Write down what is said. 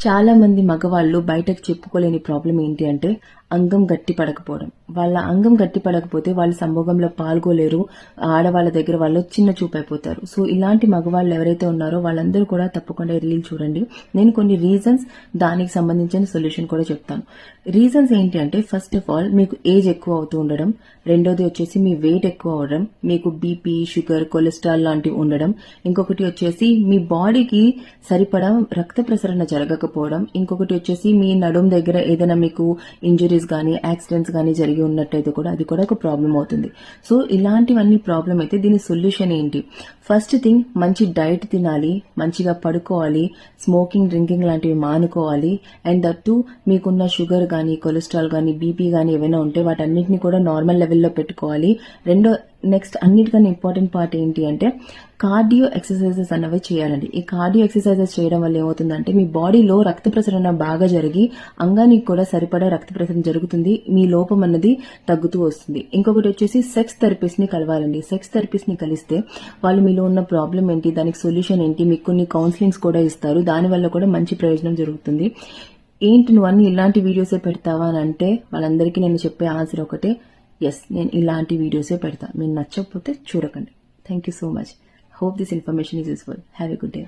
చాలా మంది మగవాళ్ళు బయటకు చెప్పుకోలేని ప్రాబ్లం ఏంటి అంటే అంగం గట్టి పడకపోవడం. వాళ్ళ అంగం గట్టి పడకపోతే వాళ్ళు సంభోగంలో పాల్గొలేరు. ఆడవాళ్ళ దగ్గర వాళ్ళు చిన్న చూపైపోతారు. సో ఇలాంటి మగవాళ్ళు ఎవరైతే ఉన్నారో వాళ్ళందరూ కూడా తప్పకుండా రీల్ చూడండి. నేను కొన్ని రీజన్స్, దానికి సంబంధించిన సొల్యూషన్ కూడా చెప్తాను. రీజన్స్ ఏంటి అంటే ఫస్ట్ ఆఫ్ ఆల్ మీకు ఏజ్ ఎక్కువ అవుతూ ఉండడం, రెండోది వచ్చేసి మీ వెయిట్ ఎక్కువ అవడం, మీకు బీపీ, షుగర్, కొలెస్ట్రాల్ లాంటివి ఉండడం, ఇంకొకటి వచ్చేసి మీ బాడీకి సరిపడా రక్త ప్రసరణ జరగకపోవడం, ఇంకొకటి వచ్చేసి మీ నడుం దగ్గర ఏదైనా మీకు ఇంజరీస్ కానీ యాక్సిడెంట్స్ కానీ జరిగి ఉన్నట్టయితే కూడా అది కూడా ఒక ప్రాబ్లం అవుతుంది. సో ఇలాంటివన్నీ ప్రాబ్లం అయితే దీని సొల్యూషన్ ఏంటి? ఫస్ట్ థింగ్, మంచి డైట్ తినాలి, మంచిగా పడుకోవాలి, స్మోకింగ్, డ్రింకింగ్ లాంటివి మానుకోవాలి. అండ్ దట్టు మీకున్న షుగర్ కానీ, కొలెస్ట్రాల్ కానీ, బీపీ కానీ ఏమైనా ఉంటే వాటన్నిటిని కూడా నార్మల్ లెవెల్లో పెట్టుకోవాలి. నెక్స్ట్ అన్నిటికన్నా ఇంపార్టెంట్ పార్ట్ ఏంటి అంటే కార్డియో ఎక్సర్సైజెస్ అన్నవి చేయాలండి. ఈ కార్డియో ఎక్సర్సైజెస్ చేయడం వల్ల ఏమవుతుందంటే మీ బాడీలో రక్త ప్రసరణ బాగా జరిగి అంగానికి కూడా సరిపడా రక్త ప్రసరణ జరుగుతుంది, మీ లోపం అన్నది తగ్గుతూ వస్తుంది. ఇంకొకటి వచ్చేసి సెక్స్ థెరపిస్ట్ ని కలవాలండి. సెక్స్ థెరపిస్ట్ ని కలిస్తే వాళ్ళు మీలో ఉన్న ప్రాబ్లం ఏంటి, దానికి సొల్యూషన్ ఏంటి, మీకు కొన్ని కౌన్సిలింగ్స్ కూడా ఇస్తారు. దానివల్ల కూడా మంచి ప్రయోజనం జరుగుతుంది. ఏంటి నువ్వు అన్ని ఇలాంటి వీడియోసే పెడతావా అని అంటే వాళ్ళందరికీ నేను చెప్పే ఆన్సర్ ఒకటే, ఎస్, నేను ఇలాంటి వీడియోసే పెడతా. మీరు నచ్చకపోతే చూడకండి. Thank you so much. Hope this information is useful. Have a good day.